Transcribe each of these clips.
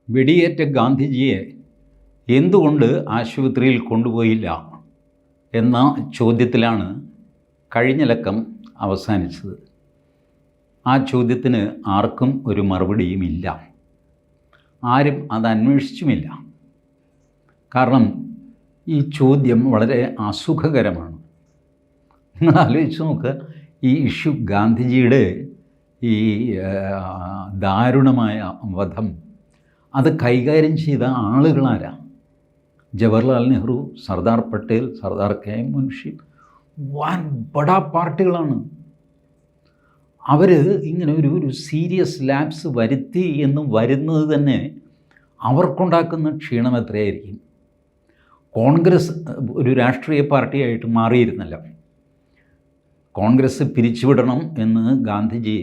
വെടിയേറ്റ ഗാന്ധിജിയെ എന്തുകൊണ്ട് ആശുപത്രിയിൽ കൊണ്ടുപോയില്ല എന്ന ചോദ്യത്തിലാണ് കഴിഞ്ഞ ലക്കം അവസാനിച്ചത്. ആ ചോദ്യത്തിന് ആർക്കും ഒരു മറുപടിയുമില്ല. ആരും അത് അന്വേഷിച്ചുമില്ല. കാരണം ഈ ചോദ്യം വളരെ അസുഖകരമാണ്. നിങ്ങൾ ആലോചിച്ച് നോക്കുക, ഈ ഇഷ്യൂ ഗാന്ധിജിയുടെ ഈ ദാരുണമായ വധം അത് കൈകാര്യം ചെയ്ത ആളുകളാരാ? ജവഹർലാൽ നെഹ്റു, സർദാർ പട്ടേൽ, സർദാർ കെ.എം. മുൻഷി, വൻ ബഡാ പാർട്ടികളാണ്. അവർ ഇങ്ങനെ ഒരു സീരിയസ് ലാപ്സ് വരുത്തി എന്ന് വരുന്നത് തന്നെ അവർക്കുണ്ടാക്കുന്ന ക്ഷീണം എത്രയായിരിക്കും. കോൺഗ്രസ് ഒരു രാഷ്ട്രീയ പാർട്ടിയായിട്ട് മാറിയിരുന്നല്ലോ. കോൺഗ്രസ് പിരിച്ചുവിടണം എന്ന് ഗാന്ധിജി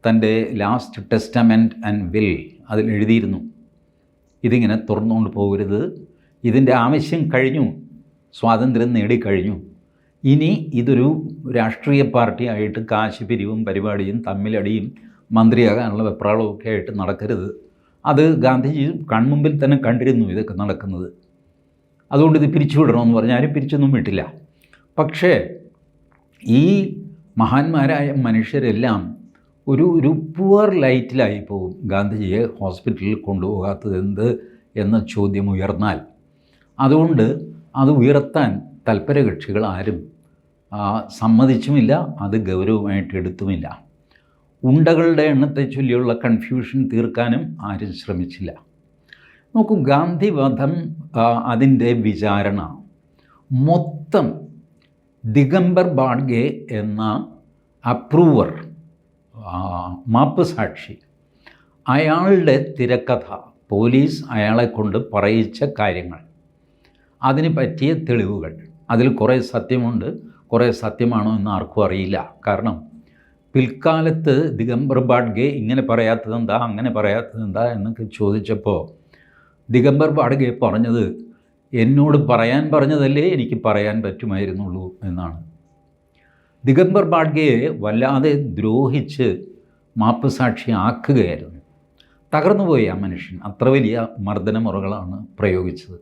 തൻ്റെ ലാസ്റ്റ് ടെസ്റ്റമെൻറ്റ് ആൻഡ് വിൽ അതിൽ എഴുതിയിരുന്നു. ഇതിങ്ങനെ തുറന്നുകൊണ്ട് പോകരുത്, ഇതിൻ്റെ ആവശ്യം കഴിഞ്ഞു, സ്വാതന്ത്ര്യം നേടിക്കഴിഞ്ഞു, ഇനി ഇതൊരു രാഷ്ട്രീയ പാർട്ടിയായിട്ട് കാശ് പിരിവും പരിപാടിയും തമ്മിലടിയും മന്ത്രിയാകാനുള്ള വെപ്രാളമൊക്കെ ആയിട്ട് നടക്കരുത്. അത് ഗാന്ധിജി കൺമുമ്പിൽ തന്നെ കണ്ടിരുന്നു ഇതൊക്കെ നടക്കുന്നത്. അതുകൊണ്ട് ഇത് പിരിച്ചുവിടണമെന്ന് പറഞ്ഞാൽ ആരും പിരിച്ചൊന്നും വിട്ടില്ല. പക്ഷേ ഈ മഹാന്മാരായ മനുഷ്യരെല്ലാം ഒരു പുവർ ലൈറ്റിലായി പോകും. ഗാന്ധിജിയെ ഹോസ്പിറ്റലിൽ കൊണ്ടുപോകാത്തത് എന്ത് എന്ന ചോദ്യം ഉയർന്നാൽ. അതുകൊണ്ട് അത് ഉയർത്താൻ തൽപരകക്ഷികൾ ആരും സമ്മതിച്ചുമില്ല, അത് ഗൗരവമായിട്ട് എടുത്തുമില്ല. ഉണ്ടകളുടെ എണ്ണത്തെ ചൊല്ലിയുള്ള കൺഫ്യൂഷൻ തീർക്കാനും ആരും ശ്രമിച്ചില്ല. നോക്കൂ, ഗാന്ധി വധം അതിൻ്റെ വിചാരണ മൊത്തം ദിഗംബർ ബാഡ്ഗെ എന്ന അപ്രൂവർ, മാപ്പ് സാക്ഷി, അയാളുടെ തിരക്കഥ, പോലീസ് അയാളെ കൊണ്ട് പറയിച്ച കാര്യങ്ങൾ, അതിന് പറ്റിയ തെളിവുകൾ, അതിൽ കുറേ സത്യമുണ്ട്, കുറേ സത്യമാണോ എന്ന് ആർക്കും അറിയില്ല. കാരണം പിൽക്കാലത്ത് ദിഗംബർ ബാഡ്ഗെ ഇങ്ങനെ പറയാത്തതെന്താ, അങ്ങനെ പറയാത്തതെന്താ എന്നൊക്കെ ചോദിച്ചപ്പോൾ ദിഗംബർ ബാഡ്ഗെ പറഞ്ഞത്, എന്നോട് പറയാൻ പറഞ്ഞതല്ലേ എനിക്ക് പറയാൻ പറ്റുമായിരുന്നുള്ളൂ എന്നാണ്. ദിഗംബർ ബാഡ്ഗെയെ വല്ലാതെ ദ്രോഹിച്ച് മാപ്പ് സാക്ഷി ആക്കുകയായിരുന്നു. തകർന്നുപോയി ആ മനുഷ്യൻ. അത്ര വലിയ മർദ്ദനമുറകളാണ് പ്രയോഗിച്ചത്.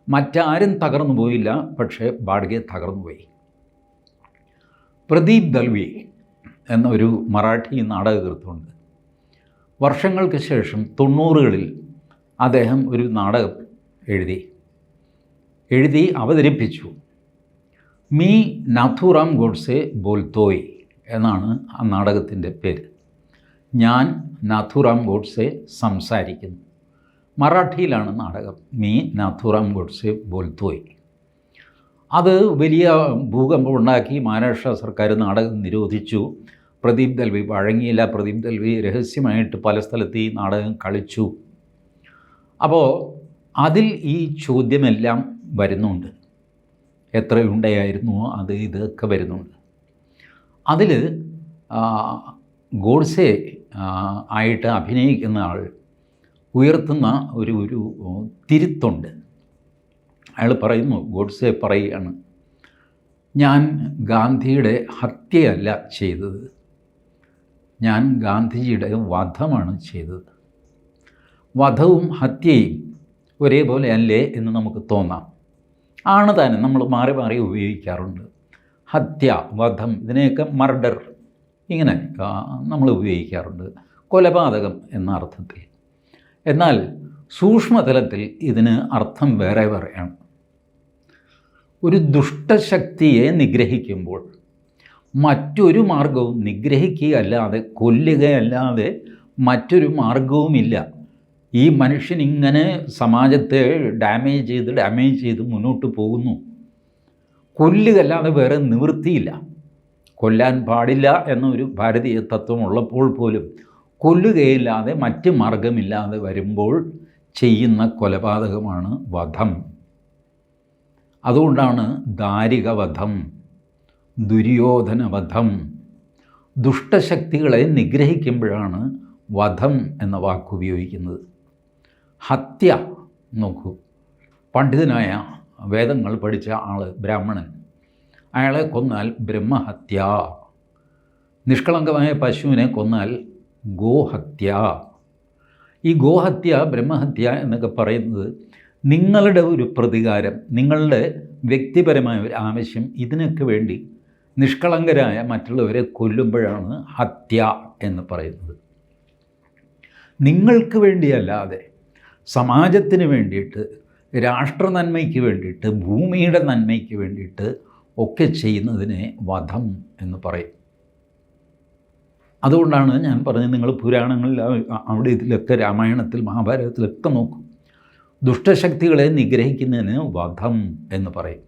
മറ്റാരും തകർന്നു പോയില്ല, പക്ഷേ ബാഡ്ഗെ തകർന്നുപോയി. പ്രദീപ് ദൽവി എന്നൊരു മറാഠി നാടകകൃത്തുണ്ട്. വർഷങ്ങൾക്ക് ശേഷം 90കളിൽ അദ്ദേഹം ഒരു നാടകം എഴുതി അവതരിപ്പിച്ചു. മീ നാഥുറാം ഗോഡ്സെ ബോൽത്തോയ് എന്നാണ് ആ നാടകത്തിൻ്റെ പേര്. ഞാൻ നാഥുറാം ഗോഡ്സെ സംസാരിക്കുന്നു. മറാഠിയിലാണ് നാടകം. മീ നാഥുറാം ഗോഡ്സെ ബോൽത്തോയ്. അത് വലിയ ഭൂകമ്പം ഉണ്ടാക്കി. മഹാരാഷ്ട്ര സർക്കാർ നാടകം നിരോധിച്ചു. പ്രദീപ് ദൽവി വഴങ്ങിയില്ല. പ്രദീപ് ദൽവി രഹസ്യമായിട്ട് പല സ്ഥലത്ത് ഈ നാടകം കളിച്ചു. അപ്പോൾ അതിൽ ഈ ചോദ്യമെല്ലാം വരുന്നുണ്ട്. എത്രയുണ്ടായിരുന്നുവോ അത് ഇതൊക്കെ വരുന്നുണ്ട്. അതിൽ ഗോഡ്സെ ആയിട്ട് അഭിനയിക്കുന്ന ആൾ ഉയർത്തുന്ന ഒരു തിരുത്തുണ്ട്. അയാൾ പറയുന്നു, ഗോഡ്സെ പറയുകയാണ്, ഞാൻ ഗാന്ധിയുടെ ഹത്യയല്ല ചെയ്തത്, ഞാൻ ഗാന്ധിജിയുടെ വധമാണ് ചെയ്തത്. വധവും ഹത്യയും ഒരേപോലെ അല്ലേ എന്ന് നമുക്ക് തോന്നാം. ആണ് താനും, നമ്മൾ മാറി മാറി ഉപയോഗിക്കാറുണ്ട്. ഹത്യ, വധം, ഇതിനെയൊക്കെ മർഡർ ഇങ്ങനെ നമ്മൾ ഉപയോഗിക്കാറുണ്ട്, കൊലപാതകം എന്ന അർത്ഥത്തിൽ. എന്നാൽ സൂക്ഷ്മതലത്തിൽ ഇതിന് അർത്ഥം വേറെ വേറെയാണ്. ഒരു ദുഷ്ടശക്തിയെ നിഗ്രഹിക്കുമ്പോൾ മറ്റൊരു മാർഗവും, നിഗ്രഹിക്കുകയല്ലാതെ കൊല്ലുകയല്ലാതെ മറ്റൊരു മാർഗവുമില്ല. ഈ മനുഷ്യൻ ഇങ്ങനെ സമാജത്തെ ഡാമേജ് ചെയ്ത് മുന്നോട്ട് പോകുന്നു. കൊല്ലുകയല്ലാതെ വേറെ നിവൃത്തിയില്ല. കൊല്ലാൻ പാടില്ല എന്നൊരു ഭാരതീയ തത്വം ഉള്ളപ്പോൾ പോലും കൊല്ലുകയില്ലാതെ മറ്റ് മാർഗമില്ലാതെ വരുമ്പോൾ ചെയ്യുന്ന കൊലപാതകമാണ് വധം. അതുകൊണ്ടാണ് ദാരികവധം, ദുര്യോധനവധം. ദുഷ്ടശക്തികളെ നിഗ്രഹിക്കുമ്പോഴാണ് വധം എന്ന വാക്ക് ഉപയോഗിക്കുന്നത്. ഹത്യ നോക്കൂ, പണ്ഡിതനായ വേദങ്ങൾ പഠിച്ച ആൾ, ബ്രാഹ്മണൻ, അയാളെ കൊന്നാൽ ബ്രഹ്മഹത്യ. നിഷ്കളങ്കമായ പശുവിനെ കൊന്നാൽ ഗോഹത്യ. ഈ ഗോഹത്യ, ബ്രഹ്മഹത്യ എന്നൊക്കെ പറയുന്നത് നിങ്ങളുടെ ഒരു പ്രതികാരം, നിങ്ങളുടെ വ്യക്തിപരമായ ഒരു ആവശ്യം, ഇതിനൊക്കെ വേണ്ടി നിഷ്കളങ്കരായ മറ്റുള്ളവരെ കൊല്ലുമ്പോഴാണ് ഹത്യ എന്ന് പറയുന്നത്. നിങ്ങൾക്ക് വേണ്ടിയല്ലാതെ സമാജത്തിന് വേണ്ടിയിട്ട്, രാഷ്ട്ര നന്മയ്ക്ക് വേണ്ടിയിട്ട്, ഭൂമിയുടെ നന്മയ്ക്ക് വേണ്ടിയിട്ട് ഒക്കെ ചെയ്യുന്നതിനെ വധം എന്ന് പറയും. അതുകൊണ്ടാണ് ഞാൻ പറഞ്ഞത്, നിങ്ങൾ പുരാണങ്ങളിൽ അവിടെ ഇതിലൊക്കെ, രാമായണത്തിൽ, മഹാഭാരതത്തിലൊക്കെ നോക്കും, ദുഷ്ടശക്തികളെ നിഗ്രഹിക്കുന്നതിന് വധം എന്ന് പറയും.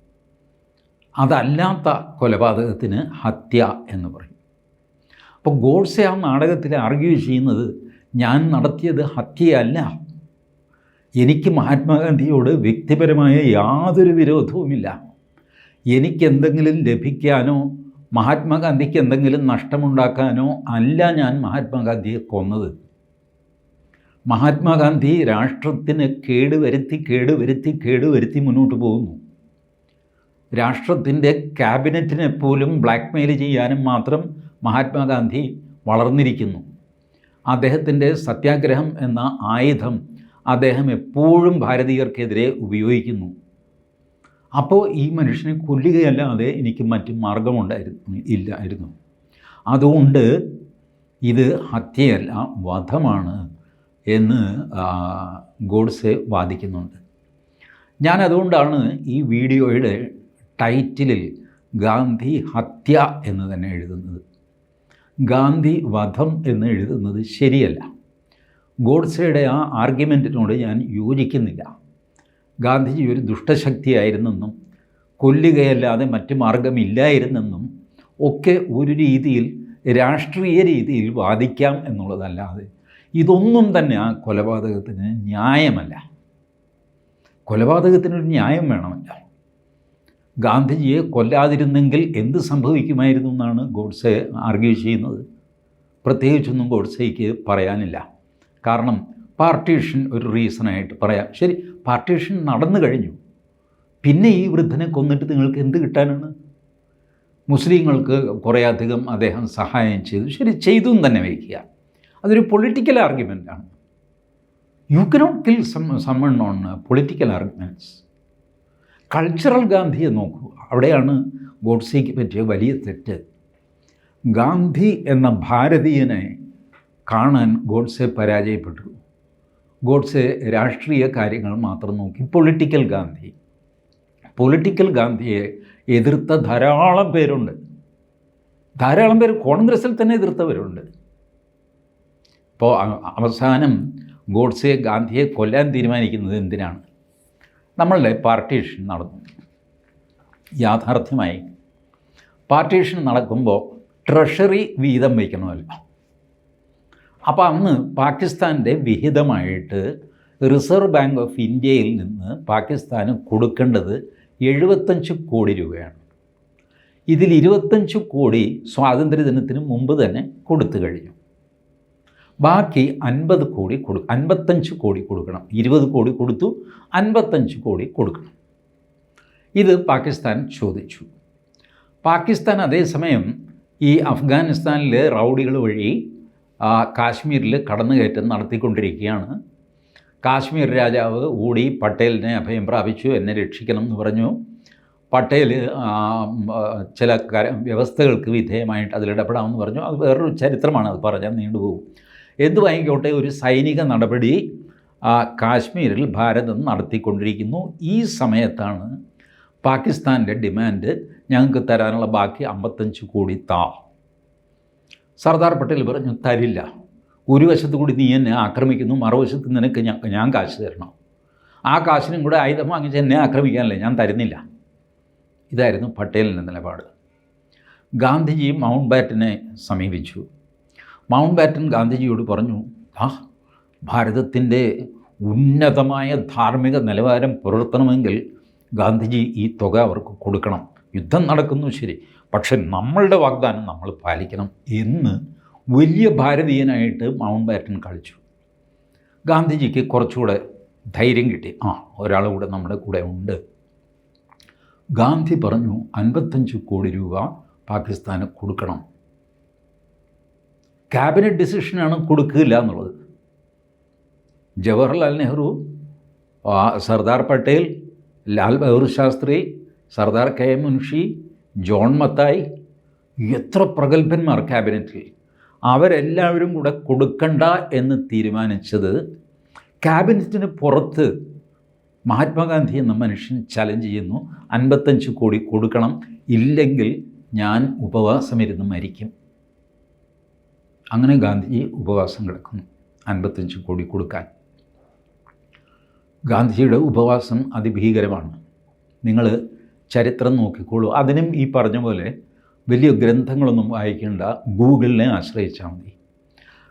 അതല്ലാത്ത കൊലപാതകത്തിന് ഹത്യ എന്ന് പറയും. അപ്പോൾ ഗോഡ്സെ ആ നാടകത്തിൽ ആർഗ്യൂ ചെയ്യുന്നത്, ഞാൻ നടത്തിയത് ഹത്യയല്ല, എനിക്ക് മഹാത്മാഗാന്ധിയോട് വ്യക്തിപരമായ യാതൊരു വിരോധവുമില്ല, എനിക്കെന്തെങ്കിലും ലഭിക്കാനോ മഹാത്മാഗാന്ധിക്ക് എന്തെങ്കിലും നഷ്ടമുണ്ടാക്കാനോ അല്ല ഞാൻ മഹാത്മാഗാന്ധിയെ കൊന്നത്. മഹാത്മാഗാന്ധി രാഷ്ട്രത്തിന് കേടുവരുത്തി മുന്നോട്ട് പോകുന്നു. രാഷ്ട്രത്തിൻ്റെ ക്യാബിനറ്റിനെ പോലും ബ്ലാക്ക്മെയിൽ ചെയ്യാനും മാത്രം മഹാത്മാഗാന്ധി വളർന്നിരിക്കുന്നു. അദ്ദേഹത്തിൻ്റെ സത്യാഗ്രഹം എന്ന ആയുധം അദ്ദേഹം എപ്പോഴും ഭാരതീയർക്കെതിരെ ഉപയോഗിക്കുന്നു. അപ്പോൾ ഈ മനുഷ്യനെ കൊല്ലുകയല്ലാതെ എനിക്ക് മറ്റു ഇല്ലായിരുന്നു. അതുകൊണ്ട് ഇത് ഹത്യയല്ല, വധമാണ് എന്ന് ഗോഡ്സെ വാദിക്കുന്നുണ്ട്. ഞാൻ അതുകൊണ്ടാണ് ഈ വീഡിയോയുടെ ടൈറ്റിലിൽ ഗാന്ധി ഹത്യ എന്ന് തന്നെ എഴുതുന്നത്. ഗാന്ധി വധം എന്ന് എഴുതുന്നത് ശരിയല്ല. ഗോഡ്സെയുടെ ആ ആർഗ്യുമെൻറ്റിനോട് ഞാൻ യോജിക്കുന്നില്ല. ഗാന്ധിജി ഒരു ദുഷ്ടശക്തിയായിരുന്നെന്നും കൊല്ലുകയല്ലാതെ മറ്റു മാർഗമില്ലായിരുന്നെന്നും ഒക്കെ ഒരു രീതിയിൽ, രാഷ്ട്രീയ രീതിയിൽ വാദിക്കാം എന്നുള്ളതല്ലാതെ ഇതൊന്നും തന്നെ ആ കൊലപാതകത്തിന് ന്യായമല്ല. കൊലപാതകത്തിനൊരു ന്യായം വേണമല്ല. ഗാന്ധിജിയെ കൊല്ലാതിരുന്നെങ്കിൽ എന്ത് സംഭവിക്കുമായിരുന്നു എന്നാണ് ഗോഡ്സെ ആർഗ്യൂ ചെയ്യുന്നത്. പ്രത്യേകിച്ചൊന്നും ഗോഡ്സെയ്ക്ക് പറയാനില്ല. കാരണം പാർട്ടീഷൻ ഒരു റീസണായിട്ട് പറയാം. ശരി, പാർട്ടീഷൻ നടന്നു കഴിഞ്ഞു, പിന്നെ ഈ വൃദ്ധനെ കൊന്നിട്ട് നിങ്ങൾക്ക് എന്ത് കിട്ടാനാണ്? മുസ്ലിങ്ങൾക്ക് കുറേയധികം അദ്ദേഹം സഹായം ചെയ്തു, ശരി, ചെയ്തു എന്ന് തന്നെ വയ്ക്കുക. അതൊരു പൊളിറ്റിക്കൽ ആർഗ്യുമെൻ്റാണ്. You cannot kill summon on political arguments. Cultural ഗാന്ധിയെ നോക്കൂ, അവിടെയാണ് ഗോഡ്സെയ്ക്ക് പറ്റിയ വലിയ തെറ്റ്. ഗാന്ധി എന്ന ഭാരതീയനെ കാണാൻ ഗോഡ്സെ പരാജയപ്പെട്ടു. ഗോഡ്സെ രാഷ്ട്രീയ കാര്യങ്ങൾ മാത്രം നോക്കി. പൊളിറ്റിക്കൽ ഗാന്ധിയെ എതിർത്ത ധാരാളം പേരുണ്ട്. ധാരാളം പേര് കോൺഗ്രസ്സിൽ തന്നെ എതിർത്തവരുണ്ട്. ഇപ്പോൾ അവസാനം ഗോഡ്സെ ഗാന്ധിയെ കൊല്ലാൻ തീരുമാനിക്കുന്നത് എന്തിനാണ്? നമ്മളുടെ പാർട്ടീഷൻ നടന്നു. യാഥാർത്ഥ്യമായി പാർട്ടീഷൻ നടക്കുമ്പോൾ ട്രഷറി വീതം വയ്ക്കണമല്ലോ. അപ്പോൾ അന്ന് പാകിസ്ഥാൻ്റെ വിഹിതമായിട്ട് റിസർവ് ബാങ്ക് ഓഫ് ഇന്ത്യയിൽ നിന്ന് പാകിസ്ഥാന് കൊടുക്കേണ്ടത് 75 കോടി രൂപയാണ്. ഇതിൽ 25 കോടി സ്വാതന്ത്ര്യദിനത്തിന് മുമ്പ് തന്നെ കൊടുത്തു കഴിഞ്ഞു. ബാക്കി 55 കോടി കൊടുക്കണം. 20 കോടി കൊടുത്തു, 55 കോടി കൊടുക്കണം. ഇത് പാകിസ്ഥാൻ ചോദിച്ചു. പാകിസ്ഥാൻ അതേസമയം ഈ അഫ്ഗാനിസ്ഥാനിലെ റൗഡികൾ വഴി കാശ്മീരിൽ കടന്നുകയറ്റം നടത്തിക്കൊണ്ടിരിക്കുകയാണ്. കാശ്മീർ രാജാവ് ഓടി പട്ടേലിനെ അഭയം പ്രാപിച്ചു, എന്നെ രക്ഷിക്കണം എന്ന് പറഞ്ഞു. പട്ടേൽ ചില വ്യവസ്ഥകൾക്ക് വിധേയമായിട്ട് അതിലിടപെടാമെന്ന് പറഞ്ഞു. അത് വേറൊരു ചരിത്രമാണ്, അത് പറഞ്ഞാൽ നീണ്ടുപോകും. എന്തുവായിക്കോട്ടെ, ഒരു സൈനിക നടപടി കാശ്മീരിൽ ഭാരതം നടത്തിക്കൊണ്ടിരിക്കുന്നു. ഈ സമയത്താണ് പാകിസ്ഥാൻ്റെ ഡിമാൻഡ്, ഞങ്ങൾക്ക് തരാനുള്ള ബാക്കി 55 കോടി താ. സർദാർ പട്ടേൽ പറഞ്ഞു, തരില്ല. ഒരു വശത്ത് കൂടി നീ എന്നെ ആക്രമിക്കുന്നു, മറുവശത്ത് നിനക്ക് ഞാൻ കാശ് തരണം. ആ കാശിനും കൂടെ ആയുധം വാങ്ങിച്ച് എന്നെ ആക്രമിക്കാനല്ലേ, ഞാൻ തരുന്നില്ല. ഇതായിരുന്നു പട്ടേലിൻ്റെ നിലപാട്. ഗാന്ധിജി മൗണ്ട് ബാറ്റനെ സമീപിച്ചു. മൗണ്ട് ബാറ്റൻ ഗാന്ധിജിയോട് പറഞ്ഞു, ഭാരതത്തിൻ്റെ ഉന്നതമായ ധാർമ്മിക നിലവാരം പുലർത്തണമെങ്കിൽ ഗാന്ധിജി ഈ തുക അവർക്ക് കൊടുക്കണം. യുദ്ധം നടക്കുന്നു ശരി, പക്ഷെ നമ്മളുടെ വാഗ്ദാനം നമ്മൾ പാലിക്കണം എന്ന് വലിയ ഭാരതീയനായിട്ട് മൗണ്ട് ബാറ്റൻ കളിച്ചു. ഗാന്ധിജിക്ക് കുറച്ചുകൂടെ ധൈര്യം കിട്ടി. ഒരാൾ കൂടെ നമ്മുടെ കൂടെ ഉണ്ട്. ഗാന്ധി പറഞ്ഞു 55 കോടി രൂപ പാകിസ്ഥാന് കൊടുക്കണം. ക്യാബിനറ്റ് ഡിസിഷനാണ് കൊടുക്കില്ല എന്നുള്ളത്. ജവഹർലാൽ നെഹ്റു, സർദാർ പട്ടേൽ, ലാൽ ബഹദൂർ ശാസ്ത്രി, സർദാർ കെ.എം. മുൻഷി, ജോൺ മത്തായി, എത്ര പ്രഗത്ഭന്മാർ ക്യാബിനറ്റിൽ. അവരെല്ലാവരും കൂടെ കൊടുക്കണ്ട എന്ന് തീരുമാനിച്ചത് ക്യാബിനറ്റിന് പുറത്ത് മഹാത്മാഗാന്ധി എന്ന മനുഷ്യൻ ചലഞ്ച് ചെയ്യുന്നു, 55 കോടി കൊടുക്കണം, ഇല്ലെങ്കിൽ ഞാൻ ഉപവാസമിരുന്ന് മരിക്കും. അങ്ങനെ ഗാന്ധിജി ഉപവാസം കിടക്കുന്നു 55 കോടി കൊടുക്കാൻ. ഗാന്ധിജിയുടെ ഉപവാസം അതിഭീകരമാണ്. നിങ്ങൾ ചരിത്രം നോക്കിക്കോളൂ. അതിനും ഈ പറഞ്ഞ പോലെ വലിയ ഗ്രന്ഥങ്ങളൊന്നും വായിക്കേണ്ട, ഗൂഗിളിനെ ആശ്രയിച്ചാൽ മതി.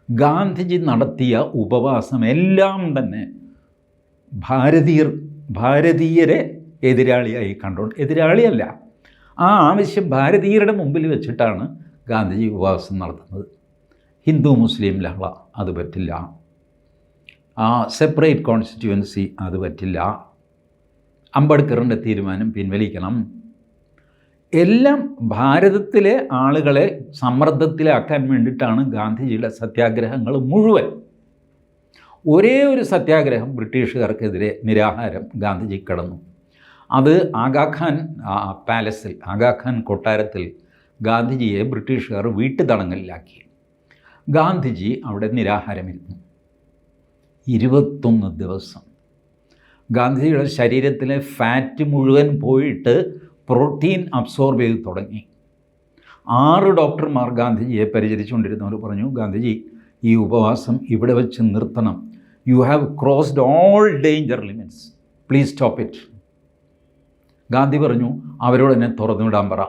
ഗാന്ധിജി നടത്തിയ ഉപവാസം എല്ലാം തന്നെ ഭാരതീയരെ എതിരാളിയായി കണ്ടുകൊണ്ട്, എതിരാളിയല്ല, ആ ആവശ്യം ഭാരതീയരുടെ മുമ്പിൽ വെച്ചിട്ടാണ് ഗാന്ധിജി ഉപവാസം നടത്തുന്നത്. ഹിന്ദു മുസ്ലിം ലഹള അത് പറ്റില്ല, സെപ്പറേറ്റ് കോൺസ്റ്റിറ്റ്യുവൻസി അത് പറ്റില്ല, അംബേദ്കറിൻ്റെ തീരുമാനം പിൻവലിക്കണം, എല്ലാം ഭാരതത്തിലെ ആളുകളെ സമ്മർദ്ദത്തിലാക്കാൻ വേണ്ടിയിട്ടാണ് ഗാന്ധിജിയുടെ സത്യാഗ്രഹങ്ങൾ മുഴുവൻ. ഒരേ ഒരു സത്യാഗ്രഹം ബ്രിട്ടീഷുകാർക്കെതിരെ നിരാഹാരം ഗാന്ധിജി കടന്നു. അത് ആഗാഖാൻ പാലസിൽ, ആഗാഖാൻ കൊട്ടാരത്തിൽ ഗാന്ധിജിയെ ബ്രിട്ടീഷുകാർ വീട്ടുതടങ്കലിലാക്കി. ഗാന്ധിജി അവിടെ നിരാഹാരമിരുന്നു 21 ദിവസം. ഗാന്ധിജിയുടെ ശരീരത്തിലെ ഫാറ്റ് മുഴുവൻ പോയിട്ട് പ്രോട്ടീൻ അബ്സോർബ് ചെയ്ത് തുടങ്ങി. 6 ഡോക്ടർമാർ ഗാന്ധിജിയെ പരിചരിച്ചുകൊണ്ടിരുന്നവർ പറഞ്ഞു, ഗാന്ധിജി ഈ ഉപവാസം ഇവിടെ വെച്ച് നിർത്തണം, you have crossed all danger limits, please stop it. Gandhi പറഞ്ഞു, അവരോട് എന്നെ തുറന്നു വിടാൻ പറ.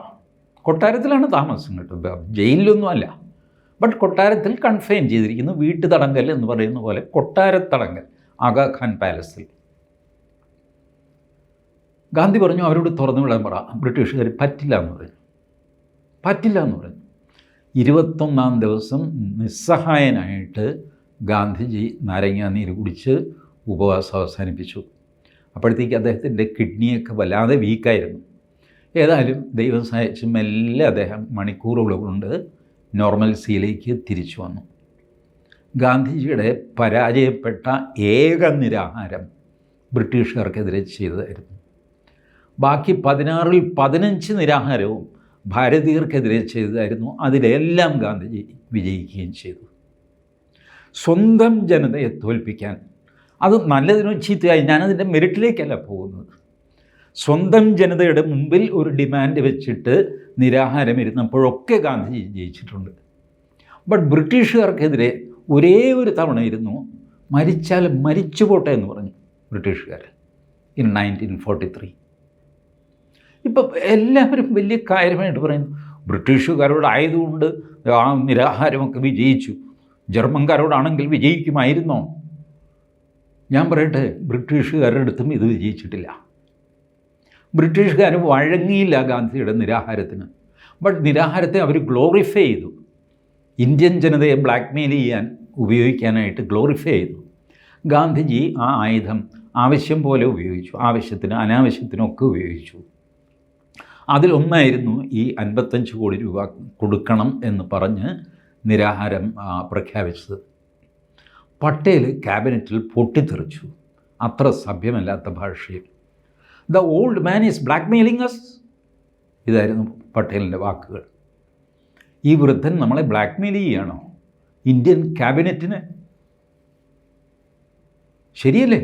കൊട്ടാരത്തിലാണ് താമസം കേട്ടോ, ജയിലിലൊന്നുമല്ല, ബട്ട് കൊട്ടാരത്തിൽ കൺഫൈൻ ചെയ്തിരിക്കുന്നു, വീട്ടുതടങ്കൽ എന്ന് പറയുന്ന പോലെ കൊട്ടാരത്തടങ്കൽ ആഗാഖാൻ പാലസിൽ. ഗാന്ധി പറഞ്ഞു അവരോട് തുറന്നു വിടാൻ പറ. ബ്രിട്ടീഷുകാർ പറ്റില്ല എന്ന് പറഞ്ഞു. 21 ദിവസം നിസ്സഹായനായിട്ട് ഗാന്ധിജി നാരങ്ങാനീര് കുടിച്ച് ഉപവാസം അവസാനിപ്പിച്ചു. അപ്പോഴത്തേക്ക് അദ്ദേഹത്തിൻ്റെ കിഡ്നിയൊക്കെ വല്ലാതെ വീക്കായിരുന്നു. ഏതായാലും ദൈവം സഹായിച്ച് മെല്ലെ അദ്ദേഹം മണിക്കൂറുകൾ കൊണ്ട് നോർമൽസിയിലേക്ക് തിരിച്ചു വന്നു. ഗാന്ധിജിയുടെ പരാജയപ്പെട്ട ഏക നിരാഹാരം ബ്രിട്ടീഷുകാർക്കെതിരെ ചെയ്തതായിരുന്നു. ബാക്കി 16-ൽ 15 നിരാഹാരവും ഭാരതീയർക്കെതിരെ ചെയ്തതായിരുന്നു. അതിലെല്ലാം ഗാന്ധിജി വിജയിക്കുകയും ചെയ്തു. സ്വന്തം ജനതയെ തോൽപ്പിക്കാൻ, അത് നല്ലതിനോ ചീത്തയായി, ഞാനതിൻ്റെ മെറിറ്റിലേക്കല്ല പോകുന്നത്. സ്വന്തം ജനതയുടെ മുമ്പിൽ ഒരു ഡിമാൻഡ് വെച്ചിട്ട് നിരാഹാരം ഇരുന്നപ്പോഴൊക്കെ ഗാന്ധിജി ജയിച്ചിട്ടുണ്ട്. ബട്ട് ബ്രിട്ടീഷുകാർക്കെതിരെ ഒരേ ഒരു തവണ ഇരുന്നു, മരിച്ചാൽ മരിച്ചു പോട്ടെ എന്ന് പറഞ്ഞു ബ്രിട്ടീഷുകാർ ഇൻ 1943. ഇപ്പം എല്ലാവരും വലിയ കാര്യമായിട്ട് പറയുന്നു, ബ്രിട്ടീഷുകാരോടായതുകൊണ്ട് ആ നിരാഹാരമൊക്കെ വിജയിച്ചു, ജർമ്മൻകാരോടാണെങ്കിൽ വിജയിക്കുമായിരുന്നോ? ഞാൻ പറയട്ടെ, ബ്രിട്ടീഷുകാരുടെ അടുത്തും ഇത് വിജയിച്ചിട്ടില്ല. ബ്രിട്ടീഷുകാർ വഴങ്ങിയില്ല ഗാന്ധിയുടെ നിരാഹാരത്തിന്. ബട്ട് നിരാഹാരത്തെ അവർ ഗ്ലോറിഫൈ ചെയ്തു. ഇന്ത്യൻ ജനതയെ ബ്ലാക്ക്മെയിൽ ചെയ്യാൻ ഉപയോഗിക്കാനായിട്ട് ഗ്ലോറിഫൈ ചെയ്തു. ഗാന്ധിജി ആ ആയുധം ആവശ്യം പോലെ ഉപയോഗിച്ചു, ആവശ്യത്തിന് അനാവശ്യത്തിനൊക്കെ ഉപയോഗിച്ചു. അതിലൊന്നായിരുന്നു ഈ 55 കോടി രൂപ കൊടുക്കണം എന്ന് പറഞ്ഞ് നിരാഹാരം പ്രഖ്യാപിച്ചത്. പട്ടേൽ ക്യാബിനറ്റിൽ പൊട്ടിത്തെറിച്ചു, അത്ര സഭ്യമല്ലാത്ത ഭാഷയിൽ. The old man is blackmailing us, ഇതായിരുന്നു പട്ടേലിൻ്റെ വാക്കുകൾ. ഈ വൃദ്ധൻ നമ്മളെ ബ്ലാക്ക്മെയിൽ ചെയ്യുകയാണോ ഇന്ത്യൻ ക്യാബിനറ്റിന്? ശരിയല്ലേ?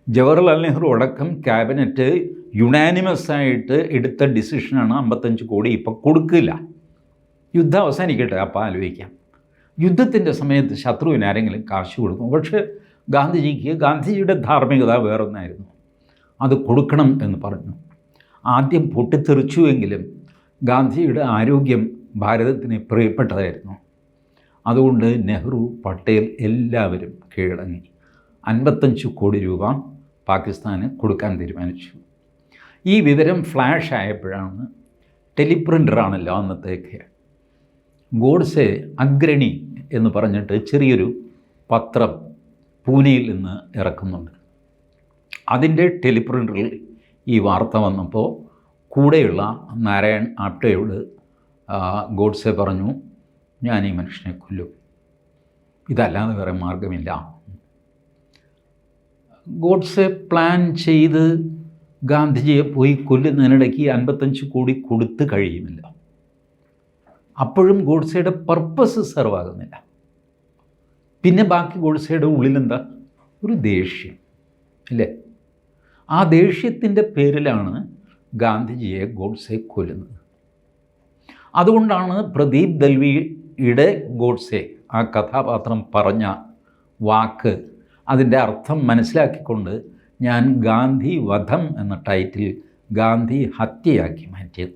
ജവഹർലാൽ നെഹ്റു അടക്കം ക്യാബിനറ്റ് യുണാനിമസ് ആയിട്ട് എടുത്ത ഡിസിഷനാണ് 55 കോടി ഇപ്പം കൊടുക്കില്ല. യുദ്ധം അവസാനിക്കട്ടെ, അപ്പം ആലോചിക്കാം. യുദ്ധത്തിൻ്റെ സമയത്ത് ശത്രുവിന് ആരെങ്കിലും കാശ് കൊടുക്കും. പക്ഷേ ഗാന്ധിജിയുടെ ധാർമ്മികത വേറൊന്നായിരുന്നു, അത് കൊടുക്കണം എന്ന് പറഞ്ഞു. ആദ്യം പൊട്ടിത്തെറിച്ചുവെങ്കിലും ഗാന്ധിജിയുടെ ആരോഗ്യം ഭാരതത്തിന് പ്രിയപ്പെട്ടതായിരുന്നു. അതുകൊണ്ട് നെഹ്റു, പട്ടേൽ എല്ലാവരും കീഴടങ്ങി. 55 കോടി രൂപ പാകിസ്ഥാന് കൊടുക്കാൻ തീരുമാനിച്ചു. ഈ വിവരം ഫ്ലാഷ് ആയപ്പോഴാണ്, ടെലിപ്രിൻ്ററാണല്ലോ അന്നത്തേക്ക്, ഗോഡ്സെ അഗ്രണി എന്ന് പറഞ്ഞിട്ട് ചെറിയൊരു പത്രം പൂനെയിൽ നിന്ന് ഇറക്കുന്നുണ്ട്. അതിൻ്റെ ടെലിപ്രിൻ്ററിൽ ഈ വാർത്ത വന്നപ്പോൾ കൂടെയുള്ള നാരായൺ ആപ്റ്റെയോട് ഗോഡ്സെ പറഞ്ഞു, ഞാൻ ഈ മനുഷ്യനെ കൊല്ലും, ഇതല്ലാതെ വേറെ മാർഗമില്ല. ഗോഡ്സെ പ്ലാൻ ചെയ്ത് ഗാന്ധിജിയെ പോയി കൊല്ലുന്നതിനിടയ്ക്ക് 55 കോടി കൊടുത്ത് കഴിയുമില്ല. അപ്പോഴും ഗോഡ്സെയുടെ പർപ്പസ് സെർവ് ആകുന്നില്ല. പിന്നെ ബാക്കി ഗോഡ്സെയുടെ ഉള്ളിലെന്താ? ഒരു ദേഷ്യം, അല്ലേ? ആ ദേഷ്യത്തിൻ്റെ പേരിലാണ് ഗാന്ധിജിയെ ഗോഡ്സെ കൊല്ലുന്നത്. അതുകൊണ്ടാണ് പ്രദീപ് ദൽവിയുടെ ഗോഡ്സെ ആ കഥാപാത്രം പറഞ്ഞ വാക്ക്, അതിൻ്റെ അർത്ഥം മനസ്സിലാക്കിക്കൊണ്ട് ഞാൻ ഗാന്ധി വധം എന്ന ടൈറ്റിൽ ഗാന്ധി ഹത്യയാക്കി മാറ്റിയത്.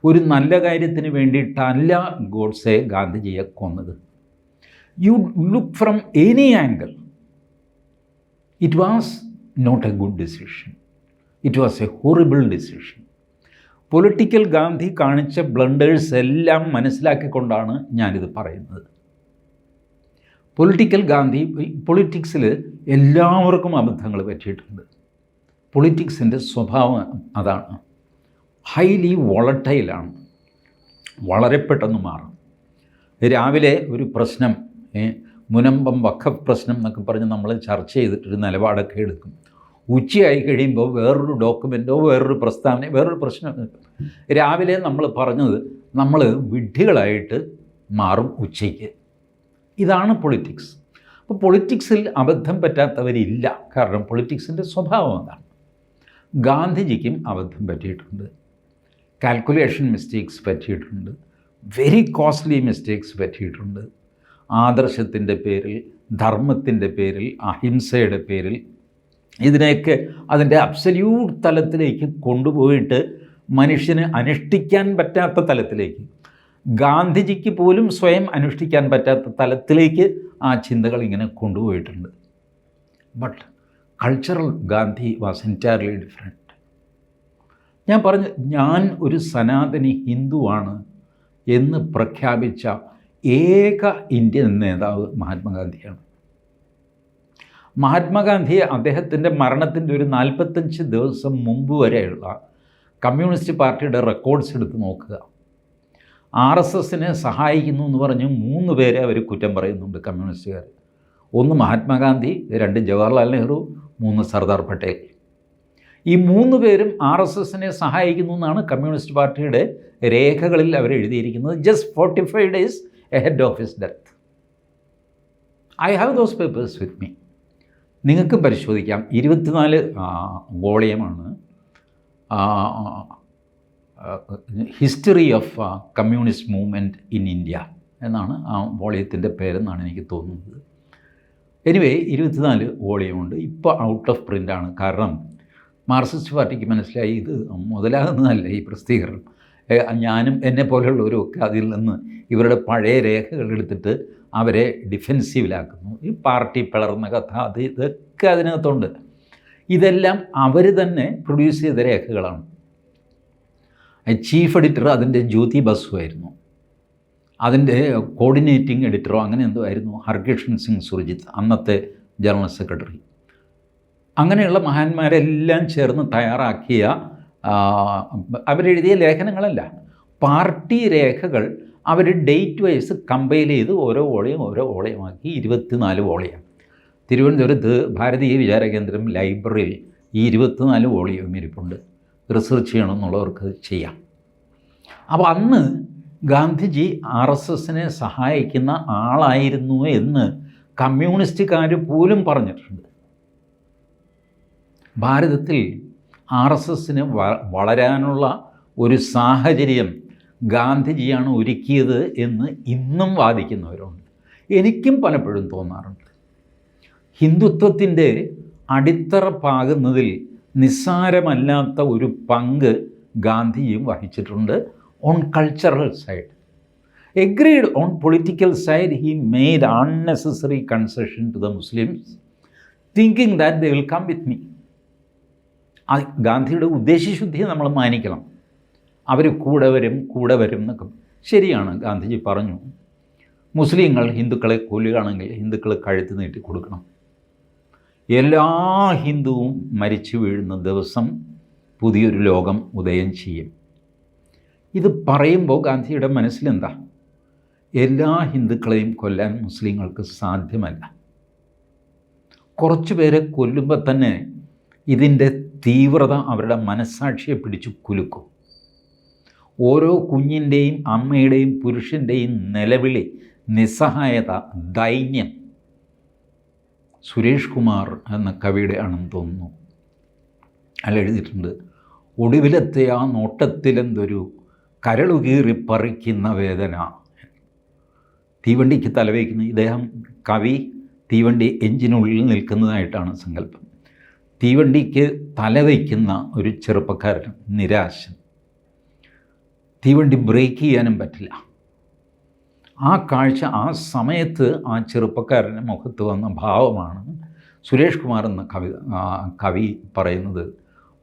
ഒരു നല്ല കാര്യത്തിന് വേണ്ടിയിട്ടല്ല ഗോഡ്സെ ഗാന്ധിജിയെ കൊന്നത്. You look from any angle, it was not a good decision, it was a horrible decision. Political Gandhi കാണിച്ച ബ്ലണ്ടേഴ്സ് എല്ലാം മനസ്സിലാക്കിക്കൊണ്ടാണ് ഞാനിത് പറയുന്നത്. പൊളിറ്റിക്കൽ ഗാന്ധി, പൊളിറ്റിക്സിൽ എല്ലാവർക്കും അബദ്ധങ്ങൾ പറ്റിയിട്ടുണ്ട്. പൊളിറ്റിക്സിൻ്റെ സ്വഭാവം അതാണ്, ഹൈലി വോളട്ടൈലാണ്, വളരെ പെട്ടെന്ന് മാറും. രാവിലെ ഒരു പ്രശ്നം, മുനമ്പം വഖഫ് പ്രശ്നം എന്നൊക്കെ പറഞ്ഞ് നമ്മൾ ചർച്ച ചെയ്തിട്ടൊരു നിലപാടൊക്കെ എടുക്കും. ഉച്ചയായി കഴിയുമ്പോൾ വേറൊരു ഡോക്യുമെൻറ്റോ വേറൊരു പ്രസ്താവന വേറൊരു പ്രശ്നം. രാവിലെ നമ്മൾ പറഞ്ഞത് നമ്മൾ വിഡ്ഢികളായിട്ട് മാറും ഉച്ചയ്ക്ക്. ഇതാണ് പൊളിറ്റിക്സ്. അപ്പോൾ പൊളിറ്റിക്സിൽ അബദ്ധം പറ്റാത്തവരില്ല, കാരണം പൊളിറ്റിക്സിൻ്റെ സ്വഭാവം അതാണ്. ഗാന്ധിജിക്കും അബദ്ധം പറ്റിയിട്ടുണ്ട്, കാൽക്കുലേഷൻ മിസ്റ്റേക്സ് പറ്റിയിട്ടുണ്ട്, വെരി കോസ്റ്റ്ലി മിസ്റ്റേക്സ് പറ്റിയിട്ടുണ്ട്. ആദർശത്തിൻ്റെ പേരിൽ, ധർമ്മത്തിൻ്റെ പേരിൽ, അഹിംസയുടെ പേരിൽ ഇതിനെയൊക്കെ അതിൻ്റെ അബ്സല്യൂട്ട് തലത്തിലേക്ക് കൊണ്ടുപോയിട്ട് മനുഷ്യന് അനുഷ്ഠിക്കാൻ പറ്റാത്ത തലത്തിലേക്ക്, ഗാന്ധിജിക്ക് പോലും സ്വയം അനുഷ്ഠിക്കാൻ പറ്റാത്ത തലത്തിലേക്ക് ആ ചിന്തകൾ ഇങ്ങനെ കൊണ്ടുപോയിട്ടുണ്ട്. But cultural Gandhi was entirely different. ഞാൻ പറഞ്ഞു, ഞാൻ ഒരു സനാതനി ഹിന്ദുവാണ് എന്ന് പ്രഖ്യാപിച്ച ഏക ഇന്ത്യൻ നേതാവ് മഹാത്മാഗാന്ധിയാണ്. മഹാത്മാഗാന്ധിയെ അദ്ദേഹത്തിൻ്റെ മരണത്തിൻ്റെ ഒരു 45 ദിവസം മുമ്പ് വരെയുള്ള കമ്മ്യൂണിസ്റ്റ് പാർട്ടിയുടെ റെക്കോർഡ്സ് എടുത്ത് നോക്കുക. RSSനെ സഹായിക്കുന്നു എന്ന് പറഞ്ഞ് 3 പേരെ അവർ കുറ്റം പറയുന്നുണ്ട് കമ്മ്യൂണിസ്റ്റുകാർ. 1 മഹാത്മാഗാന്ധി, 2 ജവഹർലാൽ നെഹ്റു, 3 സർദാർ പട്ടേൽ. ഈ 3 പേരും RSSനെ സഹായിക്കുന്നു എന്നാണ് കമ്മ്യൂണിസ്റ്റ് പാർട്ടിയുടെ രേഖകളിൽ അവരെഴുതിയിരിക്കുന്നത്. Just 45 days ahead of his death. I have those papers with me. നിങ്ങൾക്ക് പരിശോധിക്കാം. 24 വോളിയമാണ് history of communist movement in India എന്നാണ് ആ വോളിയത്തിൻ്റെ പേരെന്നാണ് എനിക്ക് തോന്നുന്നത്. എനിവേ 24 വോളിയമുണ്ട്. ഇപ്പോൾ ഔട്ട് ഓഫ് പ്രിൻ്റാണ്. കാരണം മാർക്സിസ്റ്റ് പാർട്ടിക്ക് മനസ്സിലായി ഇത് മുതലാകുന്നതല്ല ഈ പ്രസിദ്ധീകരണം. ഞാനും എന്നെ പോലെയുള്ളവരും ഒക്കെ അതിൽ നിന്ന് ഇവരുടെ പഴയ രേഖകൾ എടുത്തിട്ട് അവരെ ഡിഫെൻസീവിലാക്കുന്നു. ഈ പാർട്ടി പിളർന്ന കഥ, അത് ഇതൊക്കെ അതിനകത്തുണ്ട്. ഇതെല്ലാം അവർ തന്നെ പ്രൊഡ്യൂസ് ചെയ്ത രേഖകളാണ്. ചീഫ് എഡിറ്റർ അതിൻ്റെ ജ്യോതി ബസുവായിരുന്നു. അതിൻ്റെ കോർഡിനേറ്റിംഗ് എഡിറ്ററോ അങ്ങനെ എന്തോ ആയിരുന്നു ഹർകിഷൻ സിംഗ് സുർജിത്ത്, അന്നത്തെ ജനറൽ സെക്രട്ടറി. അങ്ങനെയുള്ള മഹാന്മാരെല്ലാം ചേർന്ന് തയ്യാറാക്കിയ അവരെഴുതിയ ലേഖനങ്ങളല്ല, പാർട്ടി രേഖകൾ അവർ ഡേറ്റ് വൈസ് കമ്പൈൽ ചെയ്ത് ഓരോ വോളിയമാക്കി 24 വോളിയം. തിരുവനന്തപുരത്ത് ഭാരതീയ വിചാരകേന്ദ്രം ലൈബ്രറിയിൽ ഈ 24 വോളിയം ഇരിപ്പുണ്ട്. റിസർച്ച് ചെയ്യണമെന്നുള്ളവർക്ക് ചെയ്യാം. അപ്പോൾ അന്ന് ഗാന്ധിജി RSSനെ സഹായിക്കുന്ന ആളായിരുന്നു എന്ന് കമ്മ്യൂണിസ്റ്റുകാർ പോലും പറഞ്ഞിട്ടുണ്ട്. ഭാരതത്തിൽ RSSന് വളരാനുള്ള ഒരു സാഹചര്യം ഗാന്ധിജിയാണ് ഒരുക്കിയത് എന്ന് ഇന്നും വാദിക്കുന്നവരുണ്ട്. എനിക്കും പലപ്പോഴും തോന്നാറുണ്ട്. ഹിന്ദുത്വത്തിൻ്റെ അടിത്തറ പാകുന്നതിൽ നിസ്സാരമല്ലാത്ത ഒരു പങ്ക് ഗാന്ധിജിയും വഹിച്ചിട്ടുണ്ട്. On cultural side, agreed on political side he made unnecessary concession to the Muslims, thinking that they will come with me. ഗാന്ധിയുടെ ഉദ്ദേശശുദ്ധിയെ നമ്മൾ മാനിക്കണം. അവർ കൂടെ വരും എന്നൊക്കെ ശരിയാണ്. ഗാന്ധിജി പറഞ്ഞു, മുസ്ലിങ്ങൾ ഹിന്ദുക്കളെ കൊല്ലുകയാണെങ്കിൽ ഹിന്ദുക്കൾ കഴുത്ത് നീട്ടി കൊടുക്കണം. എല്ലാ ഹിന്ദുവും മരിച്ചു വീഴുന്ന ദിവസം പുതിയൊരു ലോകം ഉദയം ചെയ്യും. ഇത് പറയുമ്പോൾ ഗാന്ധിയുടെ മനസ്സിലെന്താ? എല്ലാ ഹിന്ദുക്കളെയും കൊല്ലാൻ മുസ്ലിങ്ങൾക്ക് സാധ്യമല്ല. കുറച്ച് പേരെ കൊല്ലുമ്പോൾ തന്നെ ഇതിൻ്റെ തീവ്രത അവരുടെ മനസ്സാക്ഷിയെ പിടിച്ചു കുലുക്കും. ഓരോ കുഞ്ഞിൻ്റെയും അമ്മയുടെയും പുരുഷൻ്റെയും നിലവിളി, നിസ്സഹായത, ദൈന്യം. സുരേഷ് കുമാർ എന്ന കവിയുടെ ആണെന്ന് തോന്നുന്നു, അയാൾ എഴുതിയിട്ടുണ്ട്, ഒടുവിലത്തെ ആ നോട്ടത്തിലെന്തൊരു കരളുകീറി പറിക്കുന്ന വേദന. തീവണ്ടിക്ക് തലവയ്ക്കുന്ന ഇദ്ദേഹം കവി തീവണ്ടി എഞ്ചിനുള്ളിൽ നിൽക്കുന്നതായിട്ടാണ് സങ്കല്പം. തീവണ്ടിക്ക് തലവയ്ക്കുന്ന ഒരു ചെറുപ്പക്കാരൻ, നിരാശൻ. തീവണ്ടി ബ്രേക്ക് ചെയ്യാനും പറ്റില്ല. ആ കാഴ്ച, ആ സമയത്ത് ആ ചെറുപ്പക്കാരൻ്റെ മുഖത്ത് വന്ന ഭാവമാണ് സുരേഷ് കുമാർ എന്ന കവി പറയുന്നത്.